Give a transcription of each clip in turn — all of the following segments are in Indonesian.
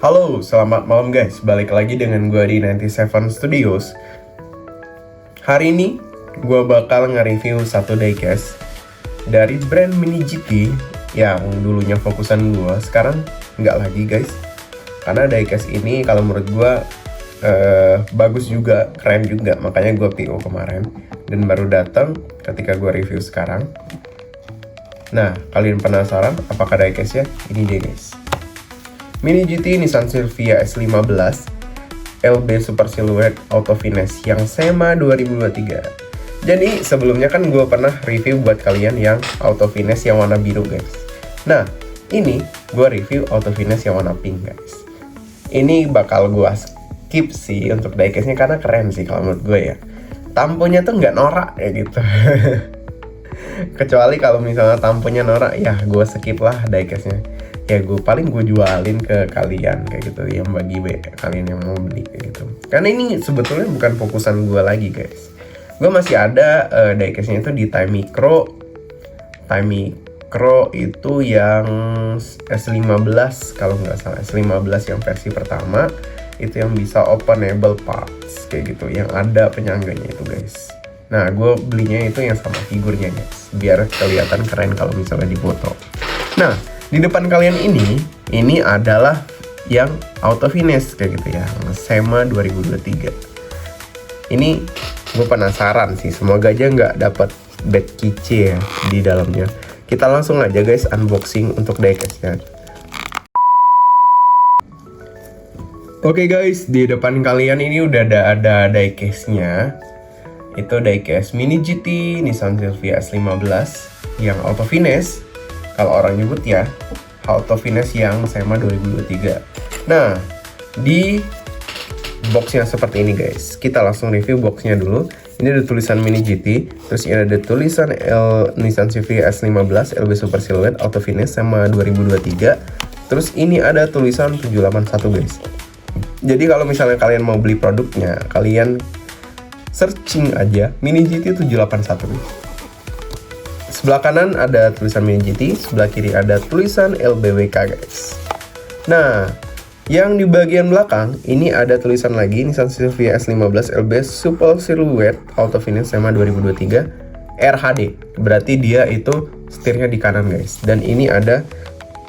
Halo, selamat malam guys. Balik lagi dengan gue di 97 Studios. Hari ini gue bakal nge-review satu diecast dari brand Mini GT yang dulunya fokusan gue, sekarang nggak lagi guys. Karena diecast ini kalau menurut gue bagus juga, keren juga, makanya gue PO kemarin dan baru datang ketika gue review sekarang. Nah, kalian penasaran apakah diecastnya? Ini dia guys. Mini GT Nissan Silvia S15 LB Super Silhouette Auto Finish yang SEMA 2023. Jadi sebelumnya kan gue pernah review buat kalian yang Auto Finish yang warna biru guys. Nah, ini gue review Auto Finish yang warna pink guys. Ini bakal gue skip sih untuk diecastnya karena keren sih kalau menurut gue ya. Tamponya tuh nggak norak ya gitu. Kecuali kalau misalnya tamponya norak, ya gue skip lah diecastnya. Ya gue jualin ke kalian kayak gitu, yang bagi kalian yang mau beli kayak gitu. Karena ini sebetulnya bukan fokusan gue lagi guys. Gue masih ada diecastnya itu di Time Micro itu yang S15 kalau nggak salah, S15 yang versi pertama itu yang bisa openable parts kayak gitu, yang ada penyangganya itu guys. Nah, gue belinya itu yang sama figurnya guys, biar kelihatan keren kalau misalnya dipoto. Nah, di depan kalian ini adalah yang Auto Finish kayak gitu ya, SEMA 2023. Ini gue penasaran sih, semoga aja nggak dapat bad keychain ya di dalamnya. Kita langsung aja guys unboxing untuk diecastnya. Oke guys, di depan kalian ini udah ada diecastnya. Itu diecast Mini GT Nissan Silvia S15 yang Auto Finish. Kalau orang nyebut ya, Auto Finish yang SEMA 2023. Nah, di boxnya seperti ini guys. Kita langsung review boxnya dulu. Ini ada tulisan Mini GT, terus ini ada tulisan Nissan Silvia S15 LB Super Silhouette Auto Finish SEMA 2023. Terus ini ada tulisan 781 guys. Jadi kalau misalnya kalian mau beli produknya, kalian searching aja Mini GT 781 guys. Sebelah kanan ada tulisan Mini GT, sebelah kiri ada tulisan LBWK guys. Nah, yang di bagian belakang ini ada tulisan lagi Nissan Silvia S15 LB Super Silhouette Auto Finish SEMA 2023 RHD. Berarti dia itu setirnya di kanan guys. Dan ini ada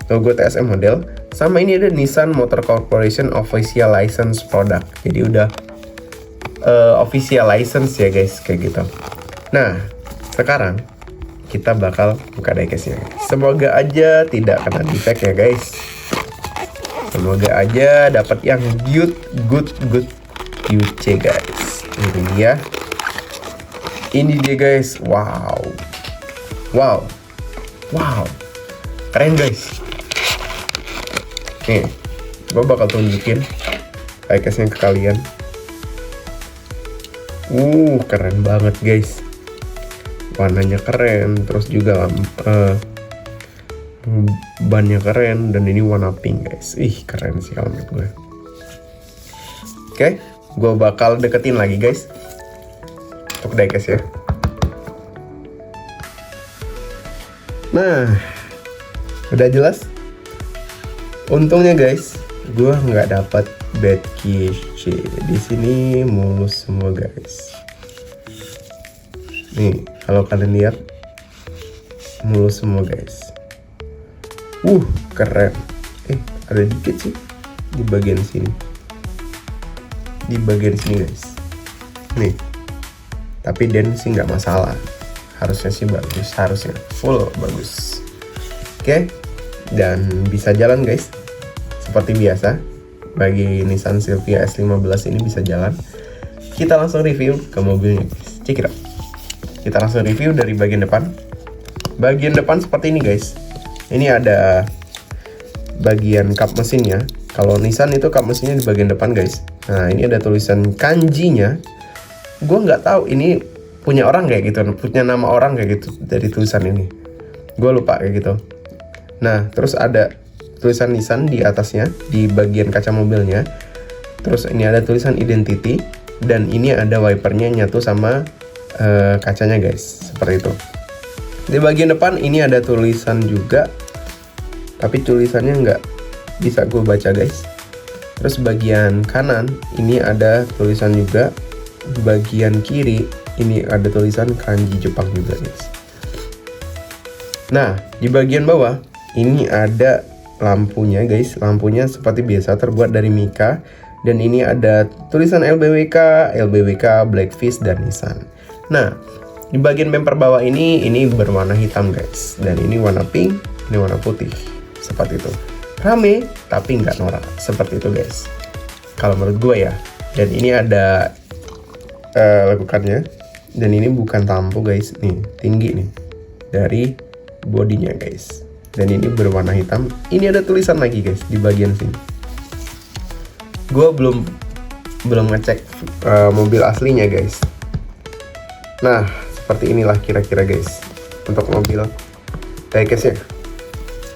logo TSM model, sama ini ada Nissan Motor Corporation Official License Product. Jadi udah official license ya guys, kayak gitu. Nah, sekarang kita bakal buka diecastnya. Semoga aja tidak kena defect ya guys. Semoga aja dapat yang good QC guys. Ini dia. Ini dia guys. Wow. Keren guys. Nih, gue bakal tunjukin diecastnya ke kalian. Keren banget guys. Warnanya keren, terus juga bannya keren, dan ini warna pink guys. Keren sih kalau menurut gue. Oke, gue bakal deketin lagi guys untuk diecast ya. Nah, udah jelas. Untungnya guys, gue nggak dapat bad keychain. Di sini mulus semua guys. Nih, kalau kalian lihat mulus semua guys. Keren. Ada dikit sih di bagian sini. Di bagian sini guys. Nih. Tapi den sih nggak masalah. Harusnya sih bagus, harusnya full bagus. Oke. Dan bisa jalan guys. Seperti biasa. Bagi Nissan Silvia S15 ini bisa jalan. Kita langsung review ke mobilnya guys. Check it out. Kita langsung review dari bagian depan. Bagian depan seperti ini guys. Ini ada bagian kap mesinnya. Kalau Nissan itu kap mesinnya di bagian depan guys. Nah, ini ada tulisan kanjinya. Gue nggak tahu ini punya orang kayak gitu, punya nama orang kayak gitu dari tulisan ini. Gue lupa kayak gitu. Nah, terus ada tulisan Nissan di atasnya, di bagian kaca mobilnya. Terus ini ada tulisan identity, dan ini ada wipernya nyatu sama kacanya guys, seperti itu. Di bagian depan ini ada tulisan juga, tapi tulisannya nggak bisa gue baca guys. Terus bagian kanan ini ada tulisan juga. Bagian kiri ini ada tulisan kanji Jepang juga guys. Nah, di bagian bawah ini ada lampunya guys. Lampunya seperti biasa terbuat dari mika. Dan ini ada tulisan LBWK, Blackfish, dan Nissan. Nah, di bagian bumper bawah ini berwarna hitam guys. Dan ini warna pink, ini warna putih. Seperti itu. Rame, tapi nggak norak. Seperti itu guys. Kalau menurut gue ya. Dan ini ada lekukannya. Dan ini bukan tampo guys. Nih, tinggi nih. Dari bodinya guys. Dan ini berwarna hitam. Ini ada tulisan lagi guys di bagian sini. Gue belum ngecek mobil aslinya guys. Nah, seperti inilah kira-kira guys untuk mobil diecast-nya.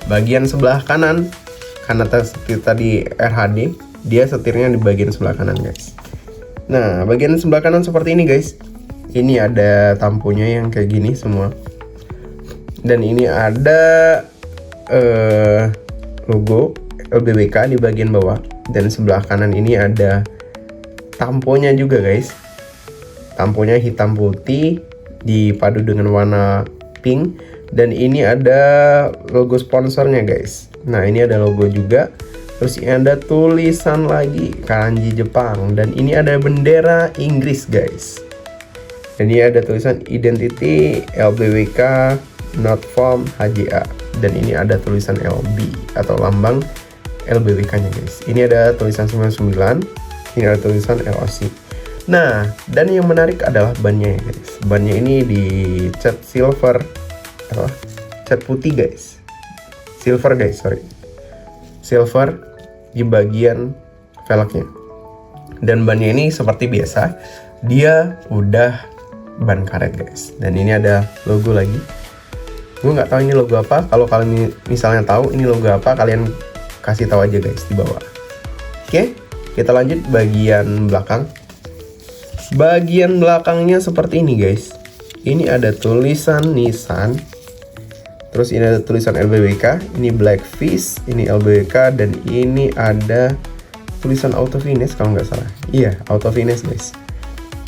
Bagian sebelah kanan, karena tadi RHD, dia setirnya di bagian sebelah kanan guys. Nah, bagian sebelah kanan seperti ini guys. Ini ada tamponya yang kayak gini semua. Dan ini ada logo LBWK di bagian bawah. Dan sebelah kanan ini ada tamponya juga guys. Tamponya hitam putih dipadu dengan warna pink. Dan ini ada logo sponsornya guys. Nah, ini ada logo juga. Terus ini ada tulisan lagi kanji Jepang. Dan ini ada bendera Inggris guys. Dan ini ada tulisan Identity LBWK Not Form HJA. Dan ini ada tulisan LB atau lambang LBWK-nya guys. Ini ada tulisan 99, ini ada tulisan LOC. Nah, dan yang menarik adalah bannya ya guys. Bannya ini dicat silver, cat putih guys. Silver guys, sorry. Silver di bagian velgnya. Dan bannya ini seperti biasa, dia udah ban karet guys. Dan ini ada logo lagi. Gue nggak tahu ini logo apa. Kalau kalian misalnya tahu ini logo apa, kalian kasih tahu aja guys di bawah. Oke, kita lanjut bagian belakang. Bagian belakangnya seperti ini guys. Ini ada tulisan Nissan. Terus ini ada tulisan LBWK, ini Blackfish, ini LBWK, dan ini ada tulisan Autofinish kalau nggak salah. Iya, Autofinish guys.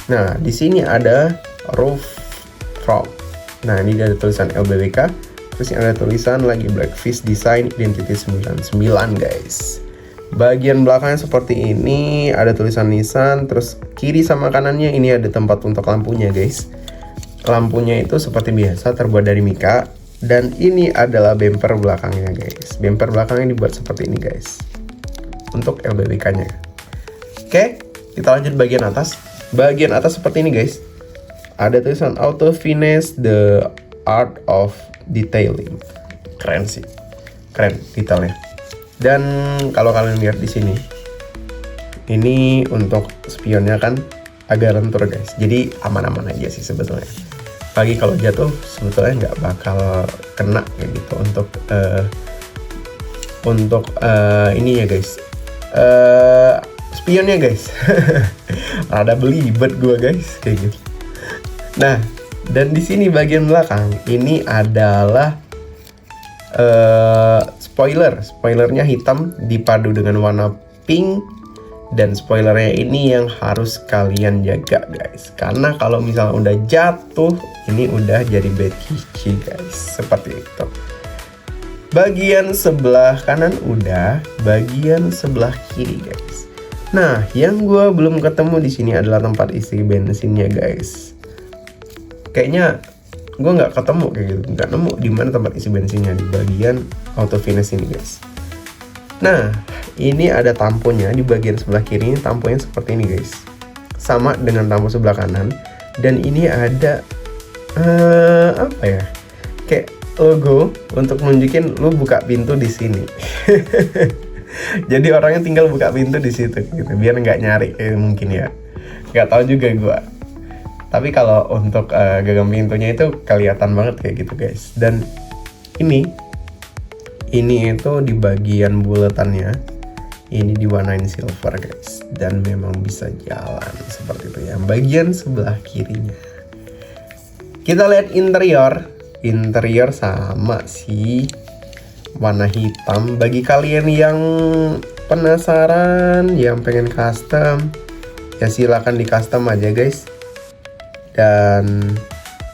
Nah, di sini ada roof front. Nah, ini ada tulisan LBWK. Terus ada tulisan lagi Blackfish Design Identity 99 guys. Bagian belakangnya seperti ini, ada tulisan Nissan. Terus kiri sama kanannya ini ada tempat untuk lampunya guys. Lampunya itu seperti biasa terbuat dari mika. Dan ini adalah bumper belakangnya guys. Bumper belakangnya dibuat seperti ini guys. Untuk LBWK nya. Oke, kita lanjut bagian atas. Bagian atas seperti ini guys. Ada tulisan Autofinish The Art of Detailing. Keren sih. Keren detailnya. Dan kalau kalian lihat di sini, ini untuk spionnya kan agak lentur guys. Jadi aman-aman aja sih sebetulnya. Pagi kalau jatuh sebetulnya nggak bakal kena kayak gitu untuk ini ya guys. Spionnya guys. Rada belibet gua guys kayak gitu. Nah, dan di sini bagian belakang ini adalah spoilernya hitam dipadu dengan warna pink. Dan spoilernya ini yang harus kalian jaga guys, karena kalau misalnya udah jatuh ini udah jadi bad kici guys. Seperti itu. Bagian sebelah kanan udah, bagian sebelah kiri guys. Nah, yang gue belum ketemu di sini adalah tempat isi bensinnya guys. Kayaknya gue nggak ketemu kayak gitu, nggak nemu di mana tempat isi bensinnya di bagian Autofinish ini guys. Nah, ini ada tamponya di bagian sebelah kiri. Tamponya seperti ini guys, sama dengan tampo sebelah kanan. Dan ini ada apa ya, kayak logo untuk nunjukin lu buka pintu di sini. Jadi orangnya tinggal buka pintu di situ gitu, biar nggak nyari mungkin ya. Nggak tahu juga gue. Tapi kalau untuk gagang pintunya itu kelihatan banget kayak gitu guys. Dan ini itu di bagian buletannya ini diwarnain silver guys. Dan memang bisa jalan seperti itu ya. Bagian sebelah kirinya. Kita lihat interior sama sih. warna hitam. Bagi kalian yang penasaran, yang pengen custom, ya silakan di custom aja guys. Dan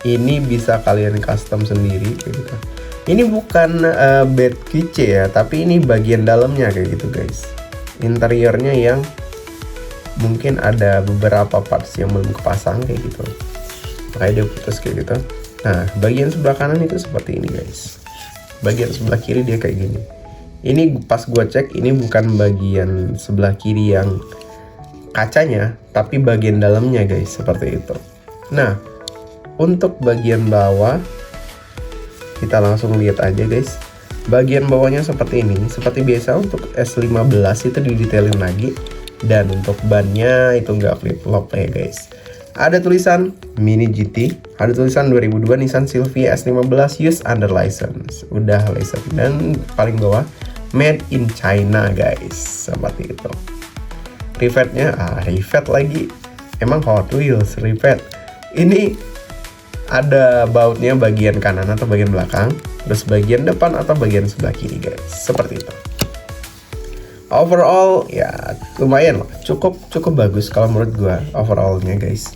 ini bisa kalian custom sendiri kayak gitu. Ini bukan bed keychain ya, tapi ini bagian dalamnya kayak gitu guys. Interiornya yang mungkin ada beberapa parts yang belum kepasang kayak gitu, makanya dia putus kayak gitu. Nah, bagian sebelah kanan itu seperti ini guys. Bagian sebelah kiri dia kayak gini. Ini pas gua cek, ini bukan bagian sebelah kiri yang kacanya, tapi bagian dalamnya guys, seperti itu. Nah, untuk bagian bawah kita langsung lihat aja guys. Bagian bawahnya seperti ini. Seperti biasa untuk S15 itu didetailin lagi. Dan untuk bannya itu nggak flip flop ya guys. Ada tulisan Mini GT, ada tulisan 2002 Nissan Silvia S15 used under license, udah license. Dan paling bawah made in China guys, seperti itu. Rivetnya, rivet lagi, emang Hot Wheels rivet. Ini ada bautnya bagian kanan atau bagian belakang, terus bagian depan atau bagian sebelah kiri guys, seperti itu. Overall ya lumayan lah, cukup bagus kalau menurut gua overallnya guys.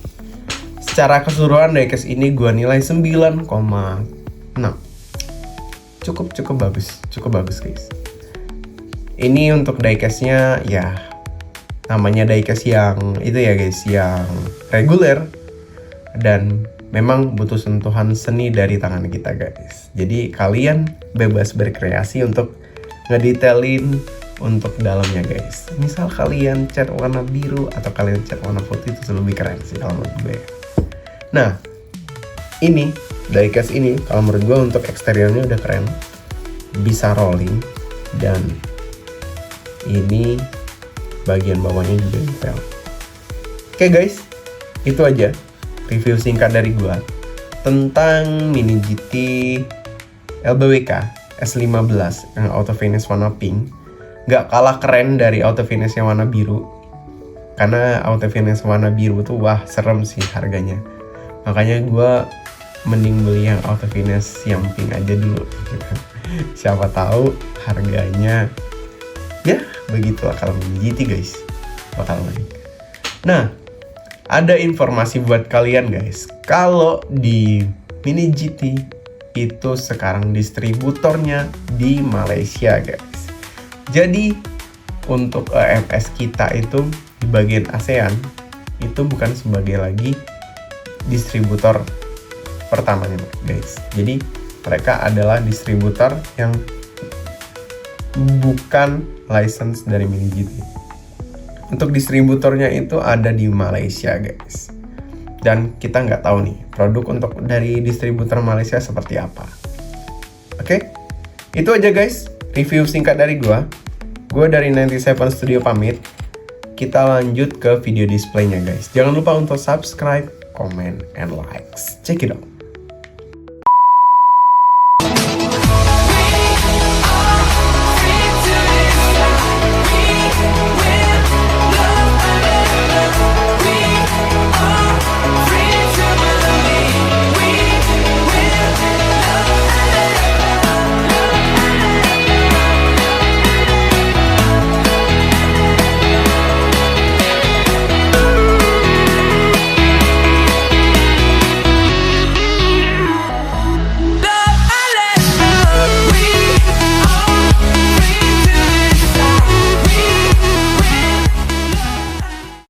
Secara keseluruhan diecast ini gua nilai 9,6. Cukup bagus guys. Ini untuk diecastnya ya namanya diecast yang itu ya guys, yang reguler dan memang butuh sentuhan seni dari tangan kita guys. Jadi kalian bebas berkreasi untuk ngedetailin untuk dalamnya guys. Misal kalian cat warna biru atau kalian cat warna putih, itu lebih keren sih kalau menurut gue. Nah, ini diecast ini kalau menurut gue untuk eksteriornya udah keren, bisa rolling, dan ini bagian bawahnya juga detail. Oke guys, itu aja review singkat dari gue tentang Mini GT LBWK S15 yang auto finish warna pink. Gak kalah keren dari auto finish yang warna biru, karena auto finish warna biru tuh wah serem sih harganya. Makanya gue mending beli yang auto finish yang pink aja dulu. Siapa tahu harganya ya begitulah kalau Mini GT guys, bakal naik. Nah, ada informasi buat kalian guys, kalau di Mini GT itu sekarang distributornya di Malaysia guys. Jadi untuk EMS kita itu di bagian ASEAN itu bukan sebagai lagi distributor pertamanya guys. Jadi mereka adalah distributor yang bukan license dari Mini GT. Untuk distributornya itu ada di Malaysia guys. Dan kita nggak tahu nih produk untuk dari distributor Malaysia seperti apa. Oke, itu aja guys review singkat dari gua dari 97 Studio pamit. Kita lanjut ke video displaynya guys. Jangan lupa untuk subscribe, comment, and likes. Check it out.